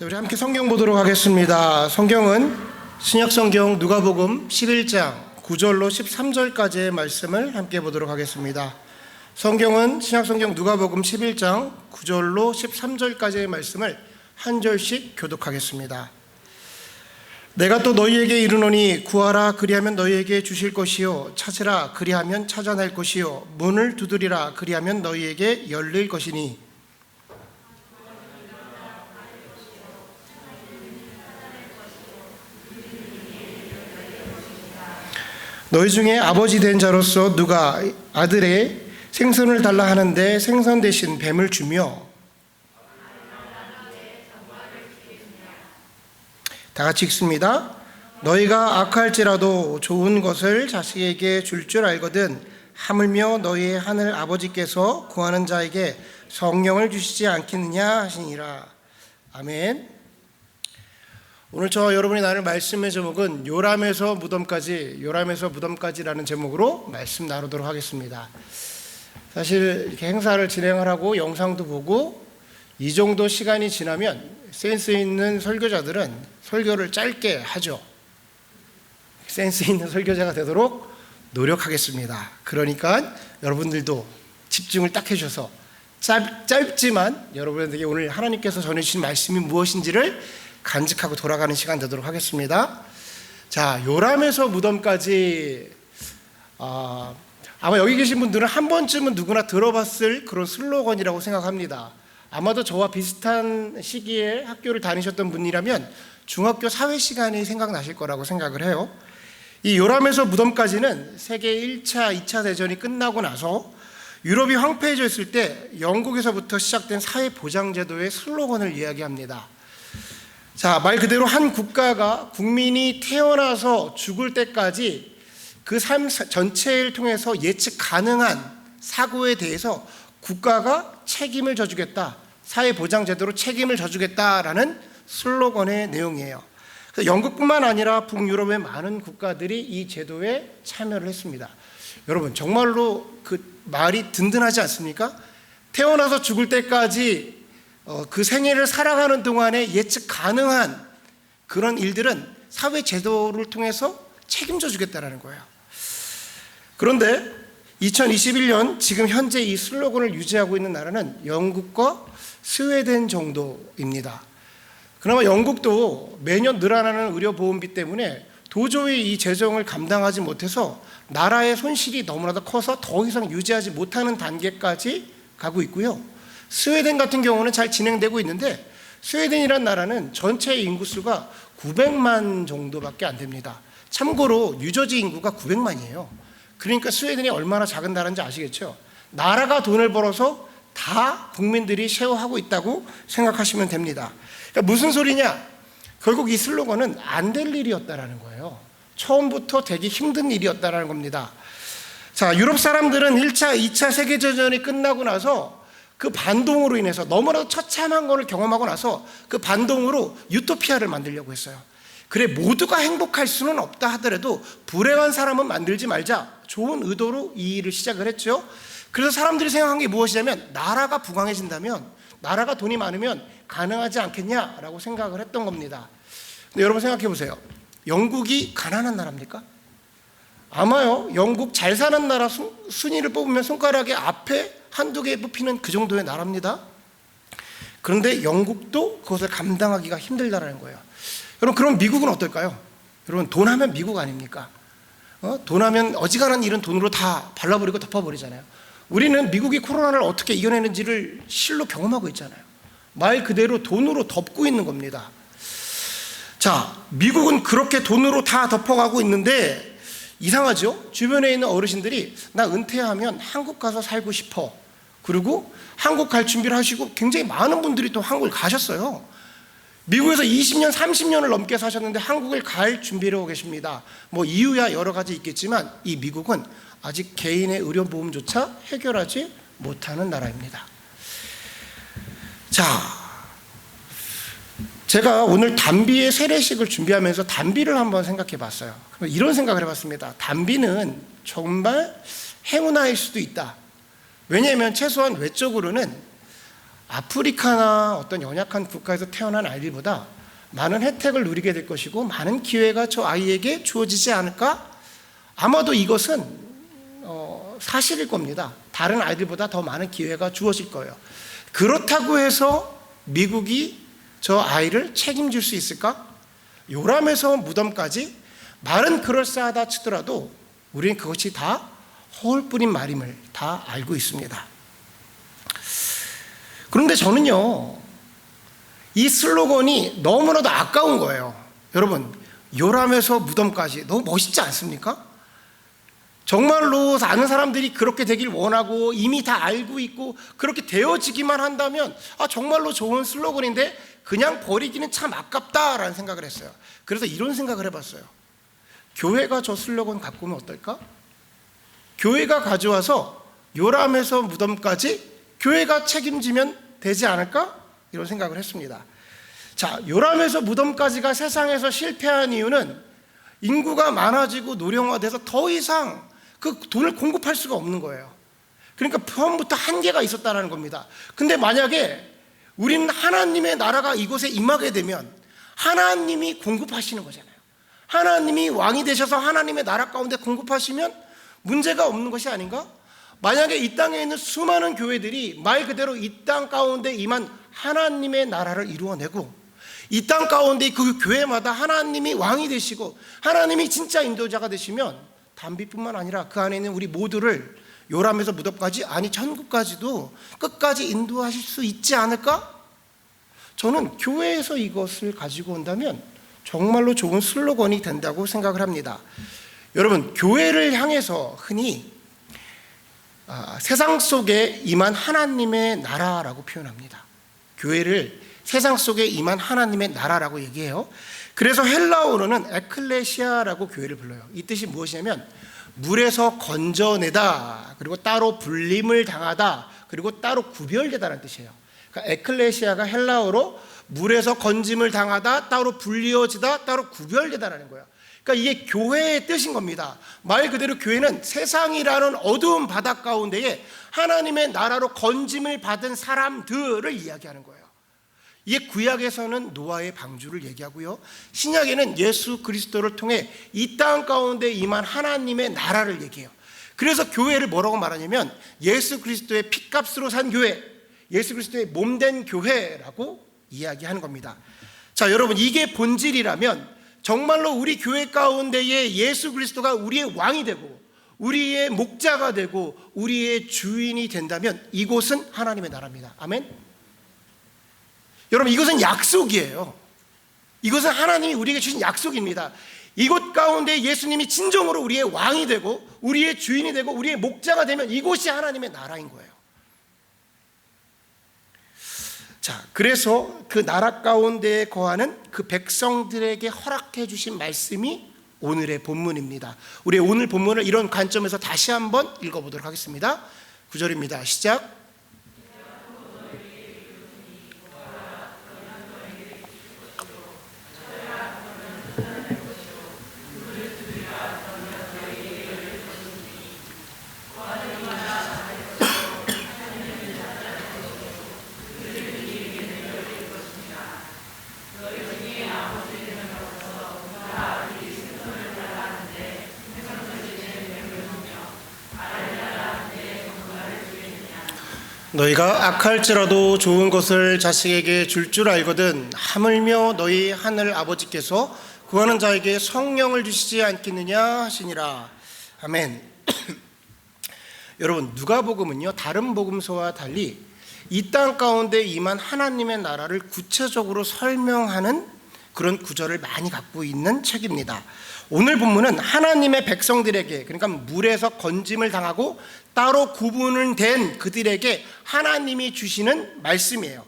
우리 함께 성경 보도록 하겠습니다. 성경은 신약성경 누가복음 11장 9절로 13절까지의 말씀을 함께 보도록 하겠습니다. 성경은 신약성경 누가복음 11장 9절로 13절까지의 말씀을 한 절씩 교독하겠습니다. 내가 또 너희에게 이르노니 구하라 그리하면 너희에게 주실 것이요 찾으라 그리하면 찾아낼 것이요 문을 두드리라 그리하면 너희에게 열릴 것이니 너희 중에 아버지 된 자로서 누가 아들의 생선을 달라 하는데 생선 대신 뱀을 주며 다 같이 읽습니다. 너희가 악할지라도 좋은 것을 자식에게 줄 줄 알거든 하물며 너희의 하늘 아버지께서 구하는 자에게 성령을 주시지 않겠느냐 하시니라. 아멘. 오늘 여러분이 나눌 말씀의 제목은 요람에서 무덤까지라는 제목으로 말씀 나누도록 하겠습니다. 사실 이렇게 행사를 진행을 하고 영상도 보고 이 정도 시간이 지나면 센스 있는 설교자들은 설교를 짧게 하죠. 센스 있는 설교자가 되도록 노력하겠습니다. 그러니까 여러분들도 집중을 딱 해주셔서 짧지만 여러분에게 오늘 하나님께서 전해주신 말씀이 무엇인지를 간직하고 돌아가는 시간 되도록 하겠습니다. 자, 요람에서 무덤까지 아마 여기 계신 분들은 한 번쯤은 누구나 들어봤을 그런 슬로건이라고 생각합니다. 아마도 저와 비슷한 시기에 학교를 다니셨던 분이라면 중학교 사회 시간이 생각나실 거라고 생각을 해요. 이 요람에서 무덤까지는 세계 1차, 2차 대전이 끝나고 나서 유럽이 황폐해져 있을 때 영국에서부터 시작된 사회보장제도의 슬로건을 이야기합니다. 자, 말 그대로 한 국가가 국민이 태어나서 죽을 때까지 그 삶 전체를 통해서 예측 가능한 사고에 대해서 국가가 책임을 져주겠다, 사회보장제도로 책임을 져주겠다라는 슬로건의 내용이에요. 그래서 영국뿐만 아니라 북유럽의 많은 국가들이 이 제도에 참여를 했습니다. 여러분, 정말로 그 말이 든든하지 않습니까? 태어나서 죽을 때까지 그 생애를 살아가는 동안에 예측 가능한 그런 일들은 사회제도를 통해서 책임져 주겠다는 거예요. 그런데 2021년 지금 현재 이 슬로건을 유지하고 있는 나라는 영국과 스웨덴 정도입니다. 그나마 영국도 매년 늘어나는 의료보험비 때문에 도저히 이 재정을 감당하지 못해서 나라의 손실이 너무나도 커서 더 이상 유지하지 못하는 단계까지 가고 있고요. 스웨덴 같은 경우는 잘 진행되고 있는데 스웨덴이란 나라는 전체 인구수가 900만 정도밖에 안 됩니다. 참고로 뉴저지 인구가 900만이에요. 그러니까 스웨덴이 얼마나 작은 나라인지 아시겠죠? 나라가 돈을 벌어서 다 국민들이 쉐어하고 있다고 생각하시면 됩니다. 그러니까 무슨 소리냐? 결국 이 슬로건은 안 될 일이었다라는 거예요. 처음부터 되기 힘든 일이었다라는 겁니다. 자, 유럽 사람들은 1차, 2차 세계대전이 끝나고 나서 그 반동으로 인해서 너무나도 처참한 것을 경험하고 나서 그 반동으로 유토피아를 만들려고 했어요. 그래, 모두가 행복할 수는 없다 하더라도 불행한 사람은 만들지 말자, 좋은 의도로 이 일을 시작을 했죠. 그래서 사람들이 생각한 게 무엇이냐면 나라가 부강해진다면, 나라가 돈이 많으면 가능하지 않겠냐라고 생각을 했던 겁니다. 근데 여러분 생각해 보세요. 영국이 가난한 나라입니까? 아마요, 영국 잘 사는 나라 순위를 뽑으면 손가락에 앞에 한두 개 뽑히는 그 정도의 나라입니다. 그런데 영국도 그것을 감당하기가 힘들다라는 거예요. 여러분, 그럼 미국은 어떨까요? 여러분, 돈 하면 미국 아닙니까? 돈 하면 어지간한 일은 돈으로 다 발라버리고 덮어버리잖아요. 우리는 미국이 코로나를 어떻게 이겨내는지를 실로 경험하고 있잖아요. 말 그대로 돈으로 덮고 있는 겁니다. 자, 미국은 그렇게 돈으로 다 덮어가고 있는데 이상하죠? 주변에 있는 어르신들이 나 은퇴하면 한국 가서 살고 싶어. 그리고 한국 갈 준비를 하시고 굉장히 많은 분들이 또 한국을 가셨어요. 미국에서 20년, 30년을 넘게 사셨는데 한국을 갈 준비를 하고 계십니다. 뭐 이유야 여러 가지 있겠지만 이 미국은 아직 개인의 의료보험조차 해결하지 못하는 나라입니다. 자, 제가 오늘 단비의 세례식을 준비하면서 단비를 한번 생각해 봤어요. 이런 생각을 해봤습니다. 단비는 정말 행운아일 수도 있다. 왜냐하면 최소한 외적으로는 아프리카나 어떤 연약한 국가에서 태어난 아이들보다 많은 혜택을 누리게 될 것이고 많은 기회가 저 아이에게 주어지지 않을까? 아마도 이것은 사실일 겁니다. 다른 아이들보다 더 많은 기회가 주어질 거예요. 그렇다고 해서 미국이 저 아이를 책임질 수 있을까? 요람에서 무덤까지 말은 그럴싸하다 치더라도 우리는 그것이 다 허울뿐인 말임을 다 알고 있습니다. 그런데 저는요, 이 슬로건이 너무나도 아까운 거예요. 여러분, 요람에서 무덤까지 너무 멋있지 않습니까? 정말로 아는 사람들이 그렇게 되길 원하고 이미 다 알고 있고 그렇게 되어지기만 한다면 정말로 좋은 슬로건인데 그냥 버리기는 참 아깝다라는 생각을 했어요. 그래서 이런 생각을 해봤어요. 교회가 저 슬로건 갖고 오면 어떨까? 교회가 가져와서 요람에서 무덤까지 교회가 책임지면 되지 않을까? 이런 생각을 했습니다. 자, 요람에서 무덤까지가 세상에서 실패한 이유는 인구가 많아지고 노령화돼서 더 이상 그 돈을 공급할 수가 없는 거예요. 그러니까 처음부터 한계가 있었다는 겁니다. 근데 만약에 우리는 하나님의 나라가 이곳에 임하게 되면 하나님이 공급하시는 거잖아요. 하나님이 왕이 되셔서 하나님의 나라 가운데 공급하시면 문제가 없는 것이 아닌가? 만약에 이 땅에 있는 수많은 교회들이 말 그대로 이 땅 가운데 임한 하나님의 나라를 이루어내고 이 땅 가운데 그 교회마다 하나님이 왕이 되시고 하나님이 진짜 인도자가 되시면 단비뿐만 아니라 그 안에 있는 우리 모두를 요람에서 무덤까지, 아니 천국까지도 끝까지 인도하실 수 있지 않을까? 저는 교회에서 이것을 가지고 온다면 정말로 좋은 슬로건이 된다고 생각을 합니다. 여러분, 교회를 향해서 흔히 세상 속에 임한 하나님의 나라라고 표현합니다. 교회를 세상 속에 임한 하나님의 나라라고 얘기해요. 그래서 헬라어로는 에클레시아라고 교회를 불러요. 이 뜻이 무엇이냐면 물에서 건져내다, 그리고 따로 분림을 당하다, 그리고 따로 구별되다는 뜻이에요. 그러니까 에클레시아가 헬라어로 물에서 건짐을 당하다, 따로 분리어지다, 따로 구별되다라는 거예요. 그러니까 이게 교회의 뜻인 겁니다. 말 그대로 교회는 세상이라는 어두운 바닥 가운데에 하나님의 나라로 건짐을 받은 사람들을 이야기하는 거예요. 이게 구약에서는 노아의 방주를 얘기하고요, 신약에는 예수 그리스도를 통해 이 땅 가운데 임한 하나님의 나라를 얘기해요. 그래서 교회를 뭐라고 말하냐면 예수 그리스도의 핏값으로 산 교회, 예수 그리스도의 몸된 교회라고 이야기하는 겁니다. 자, 여러분, 이게 본질이라면 정말로 우리 교회 가운데에 예수 그리스도가 우리의 왕이 되고 우리의 목자가 되고 우리의 주인이 된다면 이곳은 하나님의 나라입니다. 아멘. 여러분, 이것은 약속이에요. 이것은 하나님이 우리에게 주신 약속입니다. 이곳 가운데 예수님이 진정으로 우리의 왕이 되고 우리의 주인이 되고 우리의 목자가 되면 이곳이 하나님의 나라인 거예요. 자, 그래서 그 나라 가운데에 거하는 그 백성들에게 허락해 주신 말씀이 오늘의 본문입니다. 우리 오늘 본문을 이런 관점에서 다시 한번 읽어보도록 하겠습니다. 9절입니다. 시작. 너희가 악할지라도 좋은 것을 자식에게 줄 줄 알거든 하물며 너희 하늘 아버지께서 구하는 자에게 성령을 주시지 않겠느냐 하시니라. 아멘. 여러분, 누가복음은요, 다른 복음서와 달리 이 땅 가운데 임한 하나님의 나라를 구체적으로 설명하는 그런 구절을 많이 갖고 있는 책입니다. 오늘 본문은 하나님의 백성들에게, 그러니까 물에서 건짐을 당하고 따로 구분을 된 그들에게 하나님이 주시는 말씀이에요.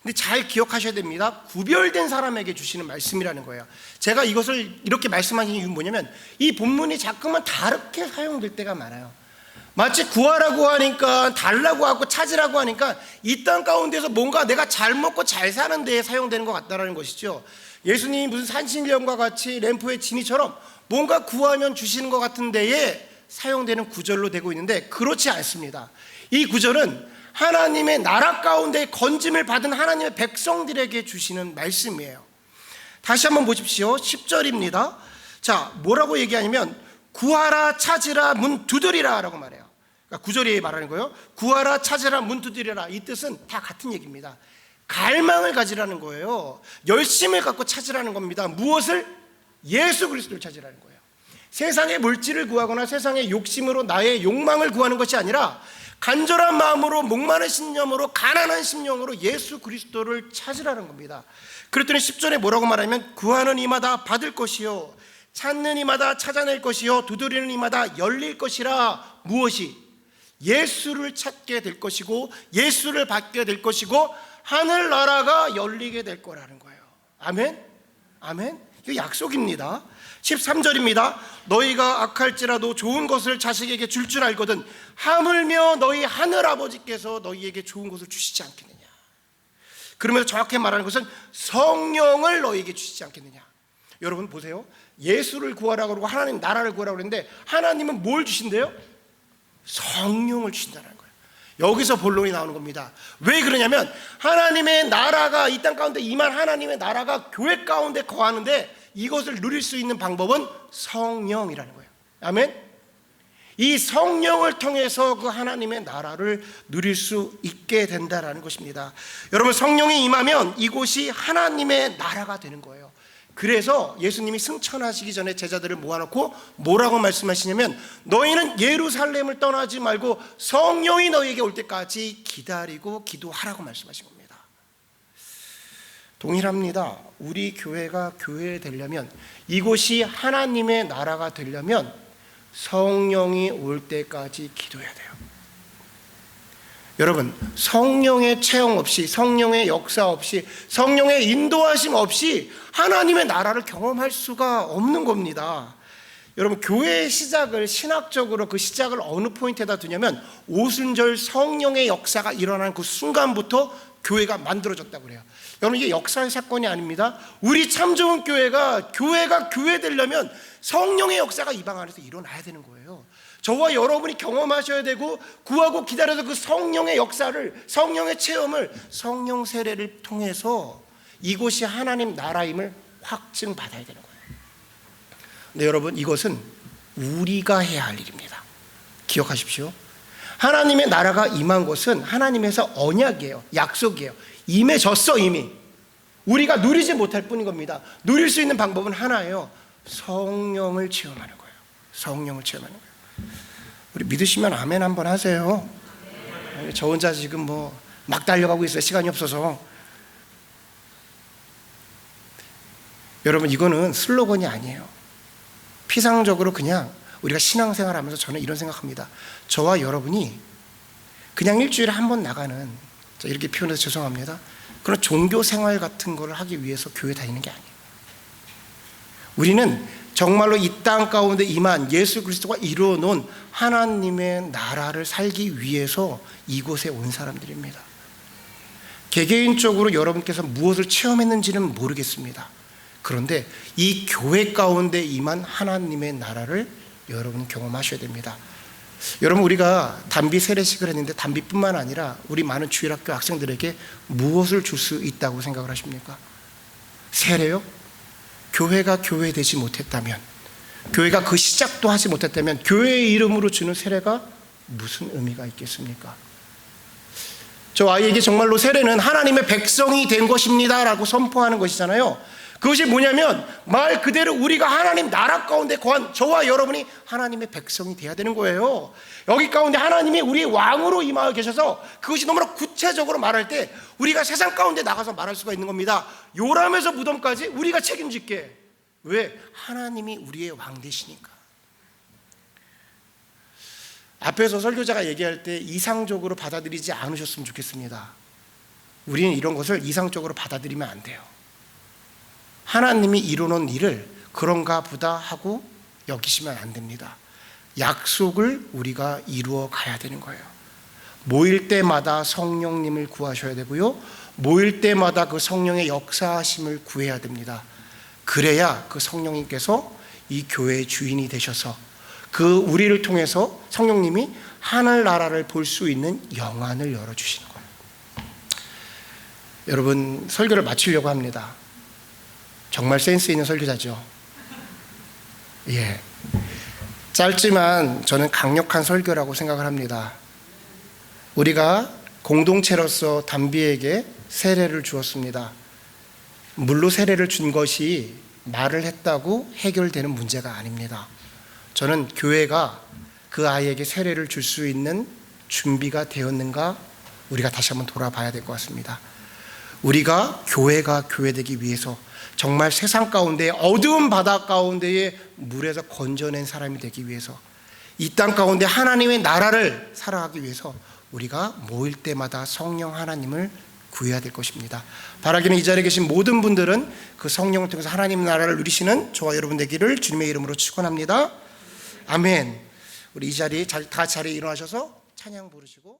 근데 잘 기억하셔야 됩니다. 구별된 사람에게 주시는 말씀이라는 거예요. 제가 이것을 이렇게 말씀하신 이유는 뭐냐면 이 본문이 자꾸만 다르게 사용될 때가 많아요. 마치 구하라고 하니까, 달라고 하고 찾으라고 하니까 이 땅 가운데서 뭔가 내가 잘 먹고 잘 사는 데에 사용되는 것 같다는 것이죠. 예수님이 무슨 산신령과 같이 램프의 지니처럼 뭔가 구하면 주시는 것 같은 데에 사용되는 구절로 되고 있는데 그렇지 않습니다. 이 구절은 하나님의 나라 가운데 건짐을 받은 하나님의 백성들에게 주시는 말씀이에요. 다시 한번 보십시오. 10절입니다. 자, 뭐라고 얘기하냐면 구하라 찾으라 문 두드리라 라고 말해요. 그러니까 9절에 말하는 거예요. 구하라 찾으라 문 두드리라. 이 뜻은 다 같은 얘기입니다. 갈망을 가지라는 거예요. 열심을 갖고 찾으라는 겁니다. 무엇을? 예수 그리스도를 찾으라는 거예요. 세상의 물질을 구하거나 세상의 욕심으로 나의 욕망을 구하는 것이 아니라 간절한 마음으로 목마른 심령으로 가난한 심령으로 예수 그리스도를 찾으라는 겁니다. 그랬더니 10절에 뭐라고 말하면 구하는 이마다 받을 것이요 찾는 이마다 찾아낼 것이요 두드리는 이마다 열릴 것이라. 무엇이? 예수를 찾게 될 것이고 예수를 받게 될 것이고 하늘나라가 열리게 될 거라는 거예요. 아멘? 아멘? 이거 약속입니다. 13절입니다. 너희가 악할지라도 좋은 것을 자식에게 줄 알거든 하물며 너희 하늘아버지께서 너희에게 좋은 것을 주시지 않겠느냐. 그러면서 정확히 말하는 것은 성령을 너희에게 주시지 않겠느냐. 여러분 보세요. 예수를 구하라고 그러고 하나님 나라를 구하라고 그랬는데 하나님은 뭘 주신대요? 성령을 주신다는 거예요. 여기서 본론이 나오는 겁니다. 왜 그러냐면 하나님의 나라가 이 땅 가운데 임한 하나님의 나라가 교회 가운데 거하는데 이것을 누릴 수 있는 방법은 성령이라는 거예요. 아멘? 이 성령을 통해서 그 하나님의 나라를 누릴 수 있게 된다는 것입니다. 여러분 성령이 임하면 이곳이 하나님의 나라가 되는 거예요. 그래서 예수님이 승천하시기 전에 제자들을 모아놓고 뭐라고 말씀하시냐면 너희는 예루살렘을 떠나지 말고 성령이 너희에게 올 때까지 기다리고 기도하라고 말씀하신 겁니다. 동일합니다. 우리 교회가 교회 되려면 이곳이 하나님의 나라가 되려면 성령이 올 때까지 기도해야 돼요. 여러분 성령의 체험 없이 성령의 역사 없이 성령의 인도하심 없이 하나님의 나라를 경험할 수가 없는 겁니다. 여러분 교회의 시작을 신학적으로 그 시작을 어느 포인트에다 두냐면 오순절 성령의 역사가 일어나는 그 순간부터 교회가 만들어졌다고 그래요. 여러분 이게 역사의 사건이 아닙니다. 우리 참 좋은 교회가 교회 되려면 성령의 역사가 이 방 안에서 일어나야 되는 거예요. 저와 여러분이 경험하셔야 되고 구하고 기다려서 그 성령의 역사를 성령의 체험을 성령 세례를 통해서 이곳이 하나님 나라임을 확증받아야 되는 거예요. 근데 여러분 이것은 우리가 해야 할 일입니다. 기억하십시오. 하나님의 나라가 임한 것은 하나님에서 언약이에요. 약속이에요. 임해졌어 이미. 우리가 누리지 못할 뿐인 겁니다. 누릴 수 있는 방법은 하나예요. 성령을 체험하는 거예요. 성령을 체험하는 거예요. 우리 믿으시면 아멘 한번 하세요. 저 혼자 지금 막 달려가고 있어요. 시간이 없어서. 여러분 이거는 슬로건이 아니에요. 피상적으로 그냥 우리가 신앙생활 하면서 저는 이런 생각합니다. 저와 여러분이 그냥 일주일에 한 번 나가는, 이렇게 표현해서 죄송합니다, 그런 종교생활 같은 걸 하기 위해서 교회 다니는 게 아니에요. 우리는 정말로 이 땅 가운데 임한 예수 그리스도가 이루어 놓은 하나님의 나라를 살기 위해서 이곳에 온 사람들입니다. 개개인적으로 여러분께서 무엇을 체험했는지는 모르겠습니다. 그런데 이 교회 가운데 임한 하나님의 나라를 여러분 경험하셔야 됩니다. 여러분 우리가 단비 세례식을 했는데 단비뿐만 아니라 우리 많은 주일학교 학생들에게 무엇을 줄 수 있다고 생각을 하십니까? 세례요? 교회가 교회 되지 못했다면, 교회가 그 시작도 하지 못했다면 교회의 이름으로 주는 세례가 무슨 의미가 있겠습니까? 저 아이에게 정말로 세례는 하나님의 백성이 된 것입니다 라고 선포하는 것이잖아요. 그것이 뭐냐면 말 그대로 우리가 하나님 나라 가운데 거한 저와 여러분이 하나님의 백성이 돼야 되는 거예요. 여기 가운데 하나님이 우리의 왕으로 임하여 계셔서 그것이 너무나 구체적으로 말할 때 우리가 세상 가운데 나가서 말할 수가 있는 겁니다. 요람에서 무덤까지 우리가 책임질게. 왜? 하나님이 우리의 왕 되시니까. 앞에서 설교자가 얘기할 때 이상적으로 받아들이지 않으셨으면 좋겠습니다. 우리는 이런 것을 이상적으로 받아들이면 안 돼요. 하나님이 이루는 일을 그런가 보다 하고 여기시면 안 됩니다. 약속을 우리가 이루어 가야 되는 거예요. 모일 때마다 성령님을 구하셔야 되고요, 모일 때마다 그 성령의 역사하심을 구해야 됩니다. 그래야 그 성령님께서 이 교회의 주인이 되셔서 그 우리를 통해서 성령님이 하늘나라를 볼 수 있는 영안을 열어주시는 거예요. 여러분, 설교를 마치려고 합니다. 정말 센스 있는 설교자죠. 예. 짧지만 저는 강력한 설교라고 생각을 합니다. 우리가 공동체로서 담비에게 세례를 주었습니다. 물로 세례를 준 것이 말을 했다고 해결되는 문제가 아닙니다. 저는 교회가 그 아이에게 세례를 줄 수 있는 준비가 되었는가 우리가 다시 한번 돌아봐야 될 것 같습니다. 우리가 교회가 교회되기 위해서 정말 세상 가운데 어두운 바다 가운데에 물에서 건져낸 사람이 되기 위해서 이 땅 가운데 하나님의 나라를 살아가기 위해서 우리가 모일 때마다 성령 하나님을 구해야 될 것입니다. 바라기는 이 자리에 계신 모든 분들은 그 성령을 통해서 하나님 나라를 누리시는 저와 여러분 되기를 주님의 이름으로 축원합니다. 아멘. 우리 이 자리에 다 같이 자리에 일어나셔서 찬양 부르시고